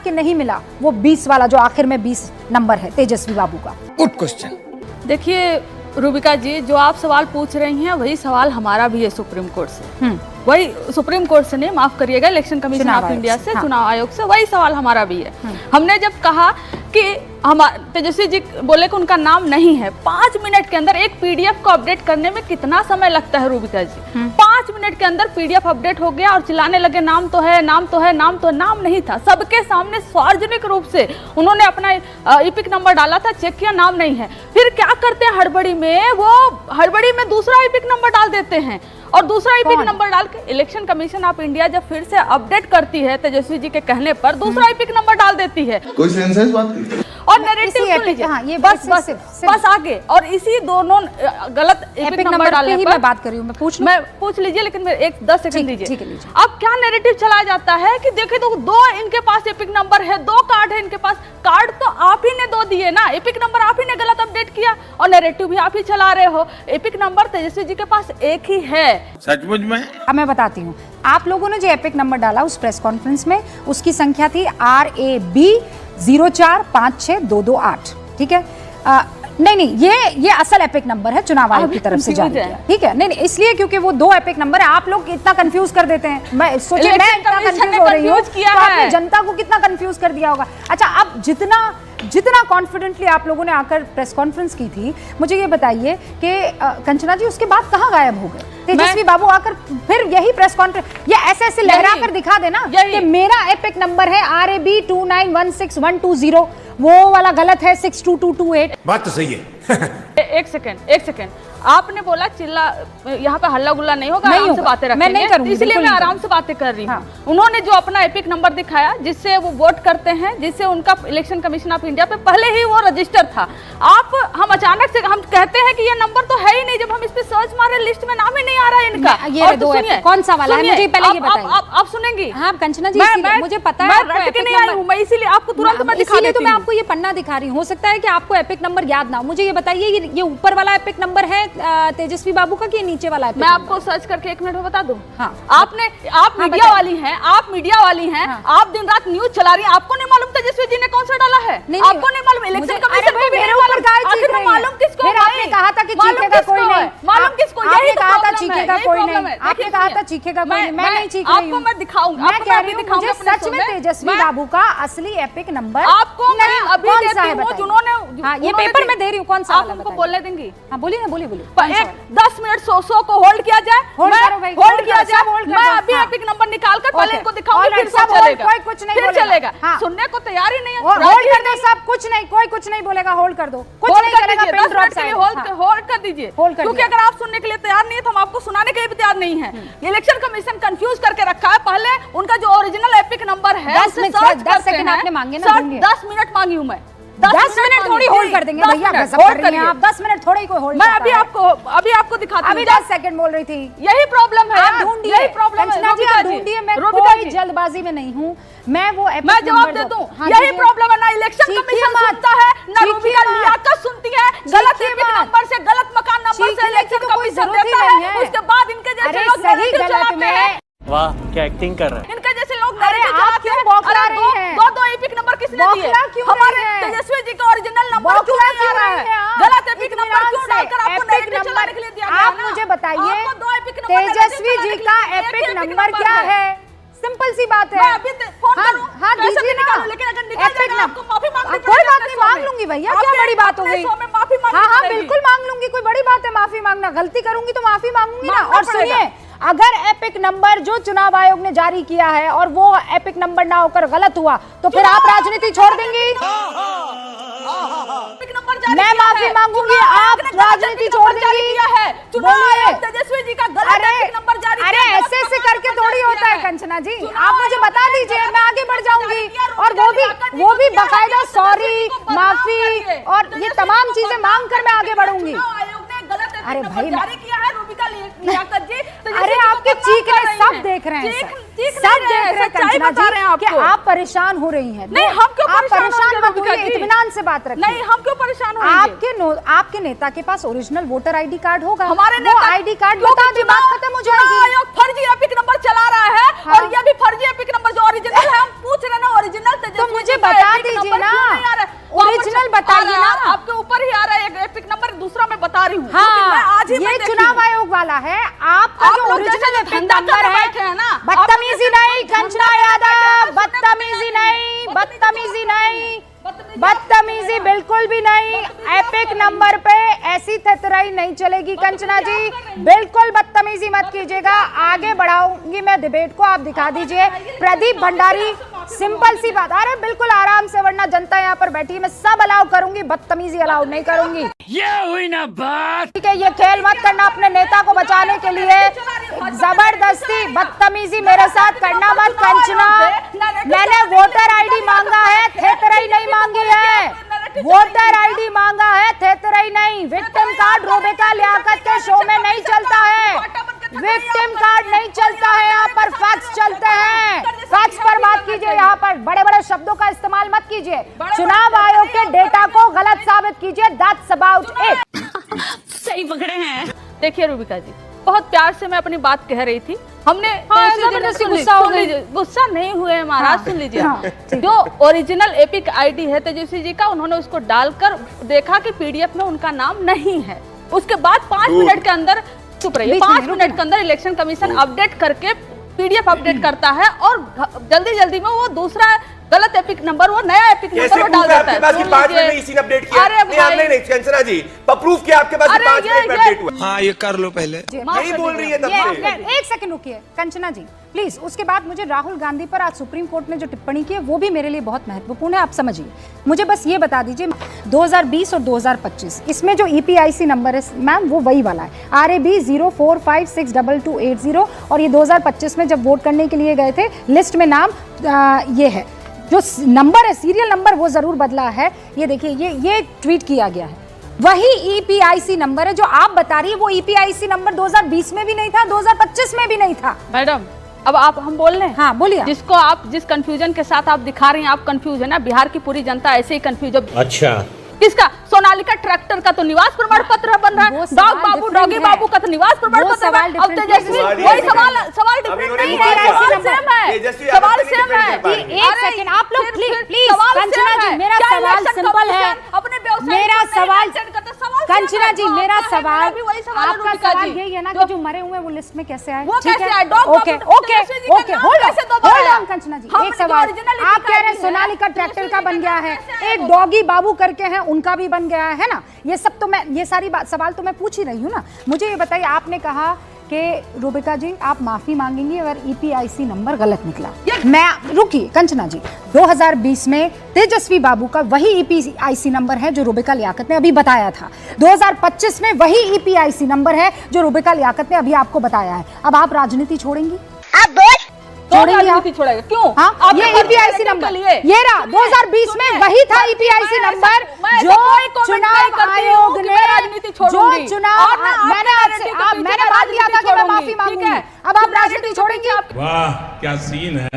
कि नहीं मिला वो 20 वाला जो आखिर में 20 नंबर है तेजस्वी बाबू का? Good question. देखिए रूबिका जी, जो आप सवाल पूछ रही हैं वही सवाल हमारा भी है सुप्रीम कोर्ट से। वही सुप्रीम कोर्ट से नहीं, माफ करिएगा, इलेक्शन कमीशन ऑफ इंडिया से, चुनाव आयोग से, वही सवाल हमारा भी है। हमने जब कहा कि हम तेजस्वी जी बोले कि उनका नाम नहीं है, 5 मिनट के अंदर एक पीडीएफ को अपडेट करने में कितना समय लगता है रूबिका जी? 5 मिनट के अंदर पीडीएफ अपडेट हो गया और चिल्लाने लगे नाम तो है, नाम तो है, नाम तो है। नाम नहीं था, सबके सामने सार्वजनिक रूप से उन्होंने अपना इपिक नंबर डाला था, चेक किया, नाम नहीं है। फिर क्या करते हैं हड़बड़ी में, वो हड़बड़ी में दूसरा इपिक नंबर डाल देते हैं और दूसरा इपिक नंबर डाल के इलेक्शन कमीशन ऑफ इंडिया जब फिर से अपडेट करती है तेजस्वी जी के कहने पर दूसरा इपिक नंबर डाल देती है। कोई सेंस है इस बात की? और नैरेटिव सुन लीजिए, हाँ, ये बस आगे, और इसी दोनों गलत एपिक नंबर डालने पर मैं बात कर रही हूँ, मैं पूछ लीजिए, लेकिन मेरे 10 सेकंड दीजिए। ठीक है। अब क्या नैरेटिव चला जाता है कि देखिए तो 2 इनके पास एपिक नंबर है, 2 कार्ड है इनके पास। कार्ड तो आप ही ने 2 दिए ना, एपिक नंबर आप ही ने गलत अपडेट किया और नैरेटिव भी आप ही चला रहे हो। एपिक नंबर तेजस्वी जी के पास एक ही है। सचमुच में? अब मैं बताती हूँ, आप लोगों ने जो एपिक नंबर डाला उस प्रेस कॉन्फ्रेंस में, उसकी संख्या थी RAB 0456228। ठीक है? नहीं, ये असल एपिक नंबर है, चुनाव आयोग की तरफ से जारी किया। ठीक है? नहीं, इसलिए क्योंकि वो 2 एपिक नंबर है। आप लोग इतना कंफ्यूज कर देते हैं। मैं सोचिए, मैं इतना कंफ्यूज हो रही हूँ तो आपने जनता को कितना कंफ्यूज कर दिया होगा। अच्छा, अब जितना कॉन्फिडेंटली आप लोगों ने आकर प्रेस कॉन्फ्रेंस की थी, मुझे ये बताइए कि कंचना जी उसके बाद कहाँ गायब हो गए? तेजस्वी बाबू आकर फिर यही प्रेस कॉन्फ्रेंस, ये ऐसे लहरा कर दिखा देना कि मेरा एपिक नंबर है RAB 2916120, वो वाला गलत है 62228। बात तो सही है। एक सेकंड, आपने बोला चिल्ला, यहाँ पे हल्ला गुल्ला नहीं होगा, आराम से बातें रखेंगे। मैं नहीं करूंगी, इसलिए मैं आराम से बातें कर रही हूँ। उन्होंने जो अपना एपिक नंबर दिखाया जिससे वो वोट करते हैं, जिससे उनका इलेक्शन कमीशन ऑफ इंडिया पे पहले ही वो रजिस्टर था। हम अचानक से हम कहते हैं कि ये नंबर तो है ही नहीं, जब हम इस पे सर्च मारे लिस्ट में नाम ही नहीं आ रहा है इनका। ये दो कौन सा वाला है मुझे पहले ये बताइए। आप सुनेंगी? हाँ कंचना जी, मुझे पता है मैं इसीलिए आपको तुरंत मैं दिखा देती हूं। तो मैं आपको ये पन्ना दिखा रही हूँ, हो सकता है कि आपको एपिक नंबर याद ना हो। मुझे ये बताइए, ये ऊपर वाला एपिक नंबर है तेजस्वी बाबू का कि नीचे वाला एपिक? मैं आपको सर्च करके 1 मिनट में बता दूं। हाँ, आप मीडिया वाली हैं, आप दिन रात न्यूज चला रही हैं, आपको नहीं मालूम तेजस्वी जी ने कौन सा डाला है? आपको नहीं मालूम? इलेक्शन कमीशन को मेरे ऊपर आखिर मालूम किसको? आपने कहा था कि चीखेगा कोई नहीं, मालूम किसको? आपने कहा था चीखेगा कोई नहीं, आपने कहा था चीखेगा कोई नहीं। मैं नहीं चीख रही हूँ, आपको मैं दिखाऊंगा। मैं कह रही हूँ मुझे सच में तेजस्वी बाबू का असली एपिक नंबर आपको मैं अभी देती हूँ, जिन्होंने ये पेपर में दे रही हूँ। कौन सा आप हमको बोलने देंगी? हाँ बोलिए ना, बोलिए। 10 मिनट 100 को होल्ड किया जाए, होल्ड किया जाए। मैं अभी एपिक नंबर निकाल कर पहले इनको दिखाऊंगी, फिर सब चलेगा, कोई कुछ नहीं फिर चलेगा। सुनने को तैयार ही नहीं है। होल्ड कर दो सब, कुछ नहीं, कोई कुछ नहीं बोलेगा, होल्ड कर दो, कुछ नहीं चलेगा। पिन ड्रॉप से होल्ड कर दीजिए, क्योंकि अगर आप सुनने के लिए तैयार नहीं है तो हम आपको सुनाने के लिए भी तैयार नहीं है। इलेक्शन कमीशन कंफ्यूज करके रखा है। पहले उनका जो ओरिजिनल एपिक नंबर है 10 सेकंड आपने मांगे ना, 10 मिनट मांगी हूँ मैं। 10 मिनट थोड़ी होल्ड कर देंगे भैया, गजब कर रही हैं आप। 10 मिनट थोड़ी कोई होल्ड। मैं अभी आपको दिखाती हूँ। अभी 10 सेकंड बोल रही थी। यही प्रॉब्लम है, यही प्रॉब्लम है। ढूंढिए, मैं कोई जल्दबाजी में नहीं हूँ। मैं वो मैं जवाब दे दूं, यही प्रॉब्लम है ना। इलेक्शन कमीशन सुनता है ना, रूबिका लियाकत सुनती है। गलत एपिक नंबर से, गलत मकान नंबर से इलेक्शन कमीशन देता है, उसके बाद इनके जैसे लोग सही गलत में। वाह क्या एक्टिंग कर रहे हैं इनके जैसे लोग। अरे आप क्यों बौखला रही हैं? दो एपिक नंबर किसने दिए? हमारे तेजस्वी जी का ओरिजिनल नंबर क्यों नहीं आ रहा है? गलत एपिक नंबर क्यों डालकर आपको नैरेटिव चलाने के लिए दिया गया? आप मुझे बताइए तेजस्वी जी का एपिक नंबर क्या है? सिंपल सी बात है। मैं अभी फोन करूं? हाँ दीजिए ना, लेकिन अगर निकल जाएगा आपको माफी मांगनी पड़ेगी। कोई बात नहीं, मांग लूंगी भैया, क्या बड़ी बात हो गई? हाँ बिल्कुल मांग लूंगी, कोई बड़ी बात है माफी मांगना। गलती करूंगी तो माफी मांगूंगी ना। और सुनिए, अगर एपिक नंबर जो चुनाव आयोग ने जारी किया है और वो एपिक नंबर ना होकर गलत हुआ तो फिर आप राजनीति छोड़ देंगी? मैं माफी मांगूंगी, आप राजनीति छोड़ देंगी? तेजस्वी जी का गलत एपिक नंबर जारी। अरे ऐसे करके थोड़ी होता है कंचना जी, आप मुझे बता दीजिए, मैं आगे बढ़ जाऊंगी। और वो भी बाकायदा सॉरी, माफी और ये तमाम चीजें मांग कर मैं आगे बढ़ूंगी। अरे भाई जारी किया है रूबिका लियाकत जी। अरे आपके चीखने सब देख रहे हैं, सब देख रहे हैं कंचना जी कि आप परेशान हो रही हैं। नहीं, हम क्यों परेशान मत होइए, इत्मीनान से बात रखिए। नहीं, हम क्यों परेशान होंगे? आपके नेता के पास ओरिजिनल वोटर आईडी कार्ड होगा, हमारे वो आईडी कार्ड बता दे, बात खत्म हो जाएगी। आयोग फर्जी एपिक नंबर चला रहा है और ये भी फर्जी एपिक नंबर जो ओरिजिनल है हम पूछ रहे ना ओरिजिनल तो मुझे बता दीजिए ना, ओरिजिनल बताइए ना। आपके ऊपर ही आ रहा है एपिक नंबर, दूसरा मैं बता रही हूँ। हाँ, ये चुनाव आयोग वाला है, आपका जो ओरिजिनल एपिक नंबर है ना। बदतमीजी नहीं कंचना यादव, बदतमीजी नहीं, बदतमीजी नहीं, बदतमीजी बिल्कुल भी नहीं। एपिक नंबर पे ऐसी थतराई नहीं चलेगी कंचना जी, बिल्कुल बदतमीजी मत कीजिएगा। आगे बढ़ाऊंगी मैं डिबेट को, आप दिखा दीजिए। प्रदीप भंडारी, सिंपल सी बात, अरे बिल्कुल आराम से, वरना जनता यहाँ पर बैठी है, मैं सब अलाउ करूंगी, बदतमीजी अलाउ नहीं करूंगी। ये हुई ना बात। ठीक है, ये खेल मत करना अपने नेता को बचाने के लिए, जबरदस्ती बदतमीजी मेरे साथ करना मत कंचना। मैंने वोटर आईडी मांगा है, थेतराई नहीं मांगी है। वोटर आईडी मांगा है, थेतराई नहीं। विक्टिम कार्ड रूबिका लियाकत के शो में नहीं चलता है, विक्टिम कार्ड नहीं चलता है, यहाँ पर फैक्स चलते हैं। फैक्स पर बात कीजिए, यहाँ पर बड़े बड़े शब्दों का इस्तेमाल मत कीजिए। चुनाव आयोग के डेटा को गलत साबित कीजिए, दैट्स अबाउट इट। सही पकड़े हैं। देखिए रूबिका जी, बहुत प्यार से मैं अपनी बात कह रही थी। हमने जबरदस्ती गुस्सा हो गई। गुस्सा नहीं हुए महाराज, सुन लीजिए। जो ओरिजिनल एपिक आईडी है तेजस्वी जी का, उन्होंने उसको डालकर देखा कि पीडीएफ में उनका नाम नहीं है। उसके बाद 5 मिनट के अंदर, चुप रहिए, 5 मिनट के अंदर इलेक्शन कमीशन अपडेट करके पीडीएफ अपडेट करता है और जल्दी जल्दी में वो दूसरा गलत एपिक नंबर, वो नया एपिक नंबर वो डाल देता है। 5 मिनट में इसी ने अपडेट किया। नहीं कंचना जी, प्रूफ किया आपके पास 5 मिनट में अपडेट हुआ। हाँ ये कर लो पहले, यही बोल रही है तब से। एक सेकंड रुकिए कंचना जी प्लीज। उसके बाद मुझे राहुल गांधी पर आज सुप्रीम कोर्ट ने जो टिप्पणी की है वो भी मेरे लिए बहुत महत्वपूर्ण है, आप समझिए। मुझे बस ये बता दीजिए, 2020 और 2025 इसमें जो ईपीआईसी नंबर है मैम, वो वही वाला है, RAB 04562280। और ये 2025 में जब वोट करने के लिए गए थे, लिस्ट में नाम ये है, जो नंबर है, सीरियल नंबर, वो जरूर बदला है। ये देखिए, ये ट्वीट किया गया है, वही ईपीआईसी नंबर है जो आप बता रही है। वो ईपीआईसी नंबर 2020 में भी नहीं था, 2025 में भी नहीं था। मैडम अब आप हम बोल रहे हैं। हाँ बोलिए। जिसको आप जिस कंफ्यूजन के साथ आप दिखा रही हैं, आप कंफ्यूज है ना, बिहार की पूरी जनता ऐसे ही कंफ्यूज है। अच्छा, किसका? सोनालिका ट्रैक्टर का तो निवास प्रमाण पत्र बन रहा है, डॉग बाबू, डॉगी बाबू का तो निवास प्रमाण पत्र है। अब तेजस्वी, वही सवाल डिफरेंट नहीं है, सवाल सेम है, सवाल सेम है। एक सेकंड आप लोग प्लीज, कंचना जी मेरा सवाल सिंपल है, मेरा सवाल कंचना जी, मेरा सवाल, आपका सवाल यही है ना कि जो मरे हुए वो लिस्ट में कैसे आए? ठीक है, okay okay, hold on Kanchana ji, एक सवाल। आप कह रहे हैं सोनालिका ट्रैक्टर का बन गया है, एक डॉगी बाबू करके हैं उनका भी बन गया है ना। ये सब तो मैं, ये सारी बात सवाल तो मैं पूछ ही रही हूँ ना। मुझे ये बताइए, आपने कहा कि रूबिका जी आप माफी मांगेंगी अगर ईपीआईसी नंबर गलत निकला। मैं रुकिए कंचना जी, 2020 में तेजस्वी बाबू का वही ईपीआईसी नंबर है जो रूबिका लियाकत ने अभी बताया था। 2025 में वही ईपीआईसी नंबर है जो रूबिका लियाकत ने अभी आपको बताया है। अब आप राजनीति छोड़ेंगी? आप छोड़ेंगे? छोड़ेगा क्यों? हाँ, ये ईपीआईसी नंबर ये रहा, 2020 में वही था ईपीआईसी नंबर जो चुनाव आयोग ने, जो चुनाव, मैंने आपसे, मैंने बात किया था कि मैं माफी मांगूंगी। अब आप राजनीति छोड़ेंगे? वाह क्या सीन है।